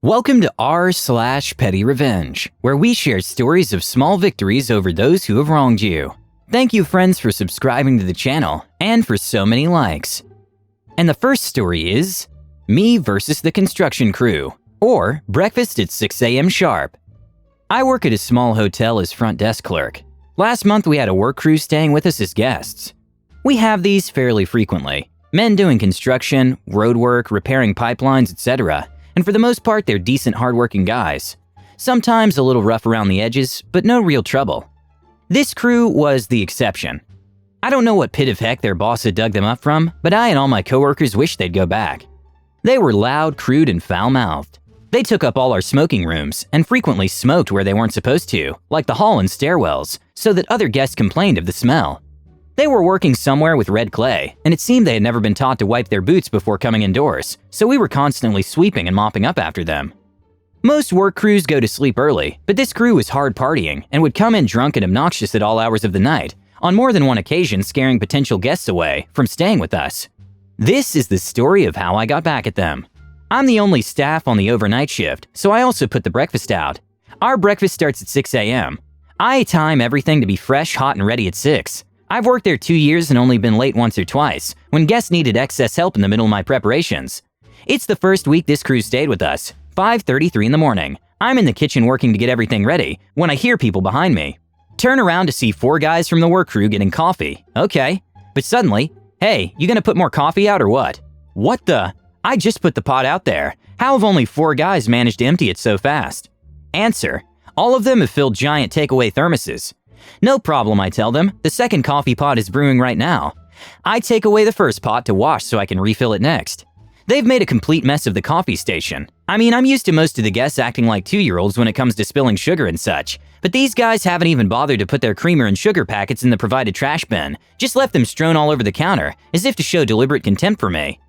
Welcome to r/PettyRevenge, where we share stories of small victories over those who have wronged you. Thank you, friends, for subscribing to the channel and for so many likes. And the first story is Me versus the Construction Crew, or Breakfast at 6 a.m. sharp. I work at a small hotel as front desk clerk. Last month, we had a work crew staying with us as guests. We have these fairly frequently. Men doing construction, road work, repairing pipelines, etc. And for the most part, they're decent, hardworking guys. Sometimes a little rough around the edges, but no real trouble. This crew was the exception. I don't know what pit of heck their boss had dug them up from, but I and all my coworkers wished they'd go back. They were loud, crude, and foul-mouthed. They took up all our smoking rooms and frequently smoked where they weren't supposed to, like the hall and stairwells, so that other guests complained of the smell. They were working somewhere with red clay, and it seemed they had never been taught to wipe their boots before coming indoors, so we were constantly sweeping and mopping up after them. Most work crews go to sleep early, but this crew was hard partying and would come in drunk and obnoxious at all hours of the night, on more than one occasion scaring potential guests away from staying with us. This is the story of how I got back at them. I'm the only staff on the overnight shift, so I also put the breakfast out. Our breakfast starts at 6 a.m. I time everything to be fresh, hot, and ready at 6. I've worked there 2 years and only been late once or twice, when guests needed excess help in the middle of my preparations. It's the first week this crew stayed with us, 5:33 in the morning. I'm in the kitchen working to get everything ready, when I hear people behind me. Turn around to see 4 guys from the work crew getting coffee. Okay. But suddenly, hey, you gonna put more coffee out or what? What the? I just put the pot out there. How have only 4 guys managed to empty it so fast? Answer: all of them have filled giant takeaway thermoses. No problem, I tell them. The second coffee pot is brewing right now. I take away the first pot to wash so I can refill it next. They've made a complete mess of the coffee station. I mean, I'm used to most of the guests acting like 2-year-olds when it comes to spilling sugar and such, but these guys haven't even bothered to put their creamer and sugar packets in the provided trash bin, just left them strewn all over the counter, as if to show deliberate contempt for me.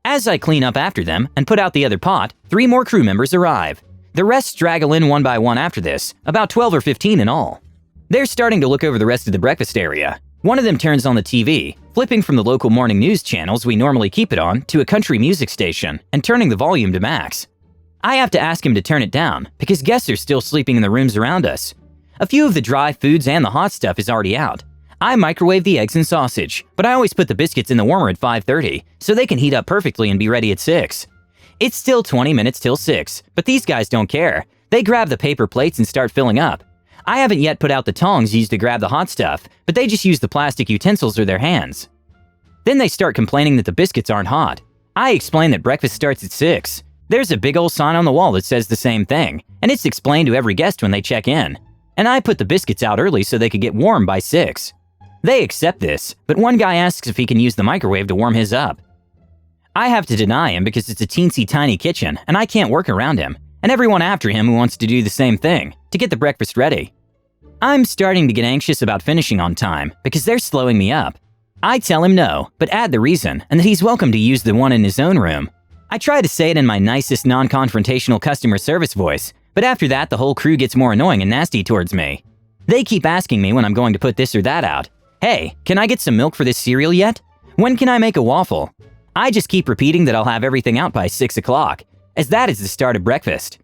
As I clean up after them and put out the other pot, 3 more crew members arrive. The rest straggle in one by one after this, about 12 or 15 in all. They're starting to look over the rest of the breakfast area. One of them turns on the TV, flipping from the local morning news channels we normally keep it on to a country music station and turning the volume to max. I have to ask him to turn it down because guests are still sleeping in the rooms around us. A few of the dry foods and the hot stuff is already out. I microwave the eggs and sausage, but I always put the biscuits in the warmer at 5:30 so they can heat up perfectly and be ready at 6. It's still 20 minutes till 6, but these guys don't care. They grab the paper plates and start filling up. I haven't yet put out the tongs used to grab the hot stuff, but they just use the plastic utensils or their hands. Then they start complaining that the biscuits aren't hot. I explain that breakfast starts at 6. There's a big old sign on the wall that says the same thing, and it's explained to every guest when they check in. And I put the biscuits out early so they could get warm by 6. They accept this, but one guy asks if he can use the microwave to warm his up. I have to deny him because it's a teensy tiny kitchen and I can't work around him, and everyone after him who wants to do the same thing, to get the breakfast ready. I'm starting to get anxious about finishing on time because they're slowing me up. I tell him no, but add the reason and that he's welcome to use the one in his own room. I try to say it in my nicest non-confrontational customer service voice, but after that the whole crew gets more annoying and nasty towards me. They keep asking me when I'm going to put this or that out. Hey, can I get some milk for this cereal yet? When can I make a waffle? I just keep repeating that I'll have everything out by 6 o'clock, as that is the start of breakfast.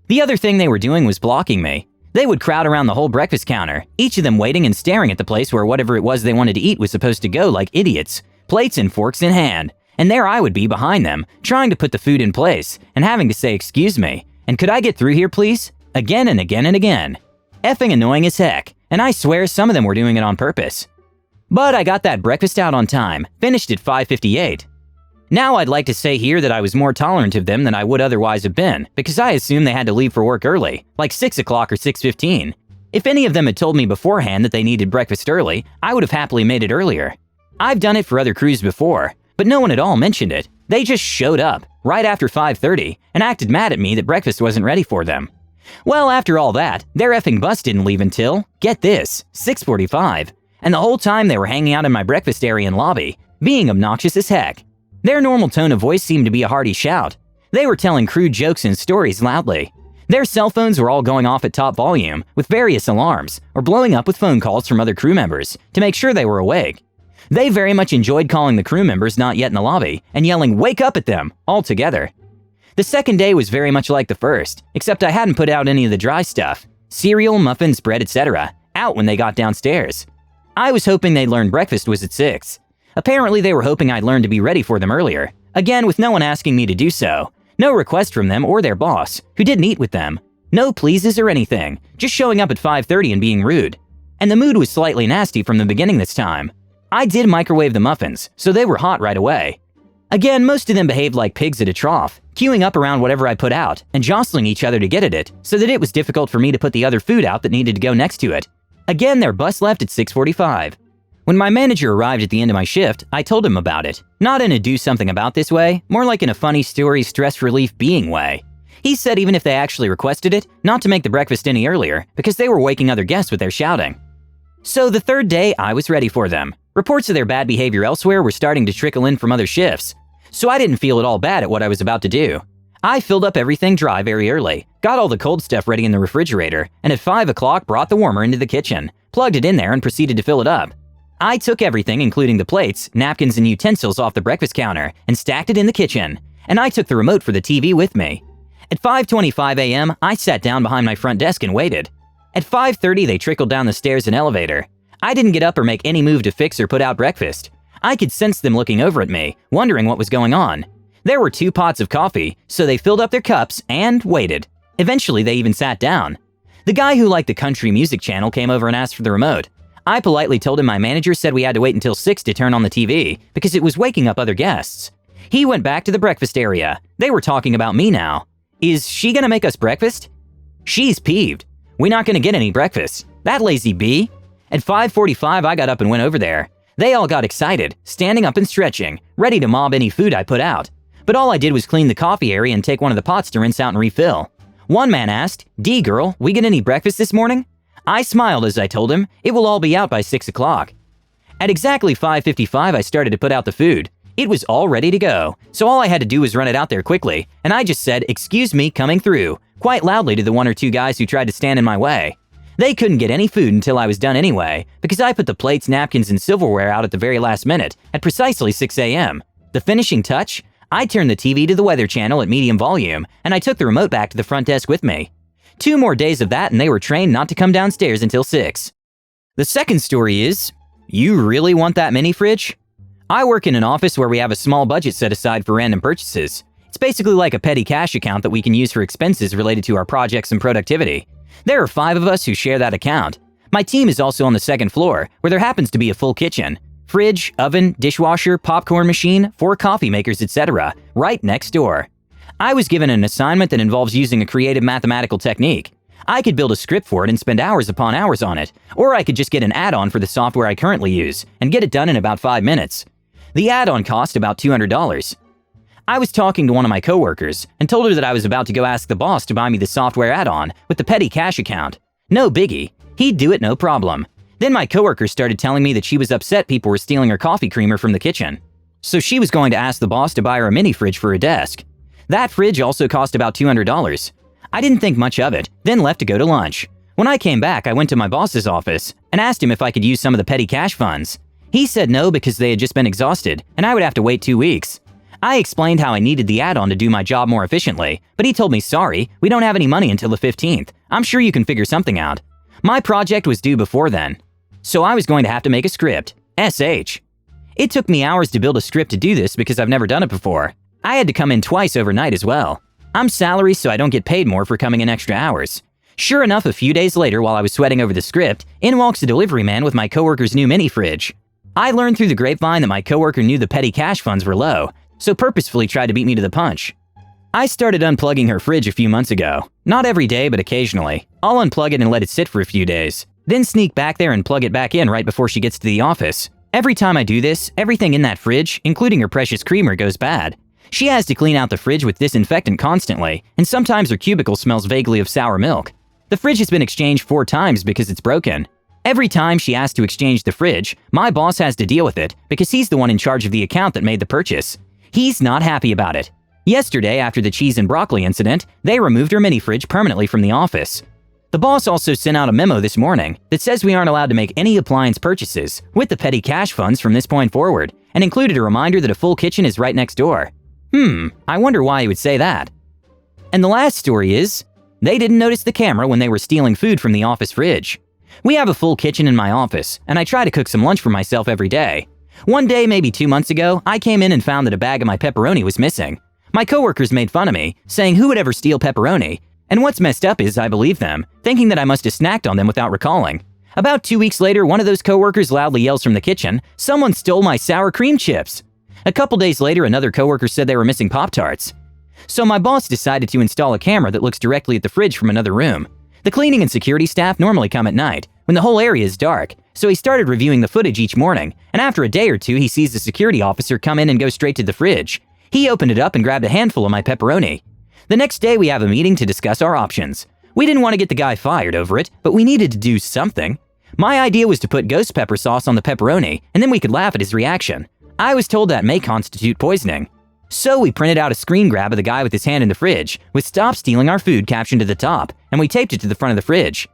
The other thing they were doing was blocking me. They would crowd around the whole breakfast counter, each of them waiting and staring at the place where whatever it was they wanted to eat was supposed to go like idiots, plates and forks in hand. And there I would be behind them, trying to put the food in place, and having to say excuse me, and could I get through here please? Again and again and again. Effing annoying as heck, and I swear some of them were doing it on purpose. But I got that breakfast out on time, finished at 5:58. Now I'd like to say here that I was more tolerant of them than I would otherwise have been, because I assumed they had to leave for work early, like 6 o'clock or 6:15. If any of them had told me beforehand that they needed breakfast early, I would have happily made it earlier. I've done it for other crews before, but no one at all mentioned it. They just showed up, right after 5:30, and acted mad at me that breakfast wasn't ready for them. Well, after all that, their effing bus didn't leave until, get this, 6:45. And the whole time they were hanging out in my breakfast area and lobby, being obnoxious as heck. Their normal tone of voice seemed to be a hearty shout. They were telling crude jokes and stories loudly. Their cell phones were all going off at top volume with various alarms or blowing up with phone calls from other crew members to make sure they were awake. They very much enjoyed calling the crew members not yet in the lobby and yelling "wake up" at them all together. The second day was very much like the first, except I hadn't put out any of the dry stuff, cereal, muffins, bread, etc., out when they got downstairs. I was hoping they'd learn breakfast was at 6. Apparently they were hoping I'd learn to be ready for them earlier, again with no one asking me to do so. No request from them or their boss, who didn't eat with them. No pleases or anything, just showing up at 5:30 and being rude. And the mood was slightly nasty from the beginning this time. I did microwave the muffins, so they were hot right away. Again, most of them behaved like pigs at a trough, queuing up around whatever I put out and jostling each other to get at it, so that it was difficult for me to put the other food out that needed to go next to it. Again, their bus left at 6:45. When my manager arrived at the end of my shift, I told him about it. Not in a do something about this way, more like in a funny story stress relief being way. He said even if they actually requested it, not to make the breakfast any earlier, because they were waking other guests with their shouting. So the third day, I was ready for them. Reports of their bad behavior elsewhere were starting to trickle in from other shifts, so I didn't feel at all bad at what I was about to do. I filled up everything dry very early, got all the cold stuff ready in the refrigerator, and at 5 o'clock brought the warmer into the kitchen, plugged it in there and proceeded to fill it up. I took everything, including the plates, napkins, and utensils off the breakfast counter and stacked it in the kitchen, and I took the remote for the TV with me. At 5:25 a.m., I sat down behind my front desk and waited. At 5:30, they trickled down the stairs and elevator. I didn't get up or make any move to fix or put out breakfast. I could sense them looking over at me, wondering what was going on. There were 2 pots of coffee, so they filled up their cups and waited. Eventually, they even sat down. The guy who liked the country music channel came over and asked for the remote. I politely told him my manager said we had to wait until 6 to turn on the TV because it was waking up other guests. He went back to the breakfast area. They were talking about me now. Is she gonna make us breakfast? She's peeved. We're not gonna get any breakfast. That lazy bee. At 5:45, I got up and went over there. They all got excited, standing up and stretching, ready to mob any food I put out. But all I did was clean the coffee area and take one of the pots to rinse out and refill. One man asked, "D girl, we get any breakfast this morning?" I smiled as I told him, it will all be out by 6 o'clock. At exactly 5:55, I started to put out the food. It was all ready to go, so all I had to do was run it out there quickly, and I just said, "Excuse me, coming through," quite loudly to the 1 or 2 guys who tried to stand in my way. They couldn't get any food until I was done anyway, because I put the plates, napkins, and silverware out at the very last minute, at precisely 6 a.m. The finishing touch? I turned the TV to the weather channel at medium volume, and I took the remote back to the front desk with me. 2 more days of that and they were trained not to come downstairs until 6. The second story is, you really want that mini fridge? I work in an office where we have a small budget set aside for random purchases. It's basically like a petty cash account that we can use for expenses related to our projects and productivity. There are 5 of us who share that account. My team is also on the second floor, where there happens to be a full kitchen. Fridge, oven, dishwasher, popcorn machine, 4 coffee makers, etc. right next door. I was given an assignment that involves using a creative mathematical technique. I could build a script for it and spend hours upon hours on it, or I could just get an add-on for the software I currently use and get it done in about 5 minutes. The add-on cost about $200. I was talking to one of my coworkers and told her that I was about to go ask the boss to buy me the software add-on with the petty cash account. No biggie. He'd do it no problem. Then my coworker started telling me that she was upset people were stealing her coffee creamer from the kitchen. So she was going to ask the boss to buy her a mini fridge for her desk. That fridge also cost about $200. I didn't think much of it, then left to go to lunch. When I came back, I went to my boss's office and asked him if I could use some of the petty cash funds. He said no because they had just been exhausted and I would have to wait 2 weeks. I explained how I needed the add-on to do my job more efficiently, but he told me, "Sorry, we don't have any money until the 15th. I'm sure you can figure something out." My project was due before then, so I was going to have to make a script. SH. It took me hours to build a script to do this because I've never done it before. I had to come in twice overnight as well. I'm salary, so I don't get paid more for coming in extra hours. Sure enough, a few days later, while I was sweating over the script, in walks the delivery man with my coworker's new mini fridge. I learned through the grapevine that my coworker knew the petty cash funds were low, so purposefully tried to beat me to the punch. I started unplugging her fridge a few months ago. Not every day, but occasionally. I'll unplug it and let it sit for a few days, then sneak back there and plug it back in right before she gets to the office. Every time I do this, everything in that fridge, including her precious creamer, goes bad. She has to clean out the fridge with disinfectant constantly, and sometimes her cubicle smells vaguely of sour milk. The fridge has been exchanged 4 times because it's broken. Every time she asks to exchange the fridge, my boss has to deal with it because he's the one in charge of the account that made the purchase. He's not happy about it. Yesterday, after the cheese and broccoli incident, they removed her mini fridge permanently from the office. The boss also sent out a memo this morning that says we aren't allowed to make any appliance purchases with the petty cash funds from this point forward, and included a reminder that a full kitchen is right next door. I wonder why he would say that. And the last story is, they didn't notice the camera when they were stealing food from the office fridge. We have a full kitchen in my office, and I try to cook some lunch for myself every day. One day, maybe 2 months ago, I came in and found that a bag of my pepperoni was missing. My coworkers made fun of me, saying who would ever steal pepperoni? And what's messed up is I believed them, thinking that I must have snacked on them without recalling. About 2 weeks later, one of those coworkers loudly yells from the kitchen, "Someone stole my sour cream chips!" A couple days later, another coworker said they were missing Pop-Tarts. So my boss decided to install a camera that looks directly at the fridge from another room. The cleaning and security staff normally come at night, when the whole area is dark, so he started reviewing the footage each morning, and after a day or two he sees the security officer come in and go straight to the fridge. He opened it up and grabbed a handful of my pepperoni. The next day we have a meeting to discuss our options. We didn't want to get the guy fired over it, but we needed to do something. My idea was to put ghost pepper sauce on the pepperoni, and then we could laugh at his reaction. I was told that may constitute poisoning. So we printed out a screen grab of the guy with his hand in the fridge, with "Stop stealing our food" captioned to the top, and we taped it to the front of the fridge.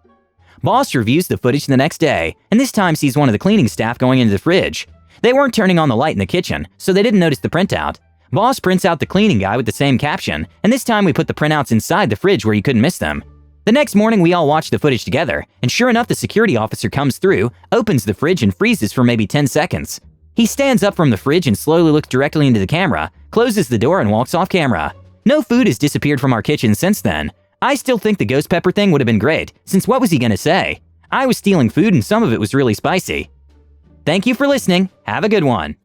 Boss reviews the footage the next day, and this time sees one of the cleaning staff going into the fridge. They weren't turning on the light in the kitchen, so they didn't notice the printout. Boss prints out the cleaning guy with the same caption, and this time we put the printouts inside the fridge where you couldn't miss them. The next morning we all watch the footage together, and sure enough the security officer comes through, opens the fridge and freezes for maybe 10 seconds. He stands up from the fridge and slowly looks directly into the camera, closes the door and walks off camera. No food has disappeared from our kitchen since then. I still think the ghost pepper thing would have been great, since what was he gonna say? I was stealing food and some of it was really spicy. Thank you for listening. Have a good one.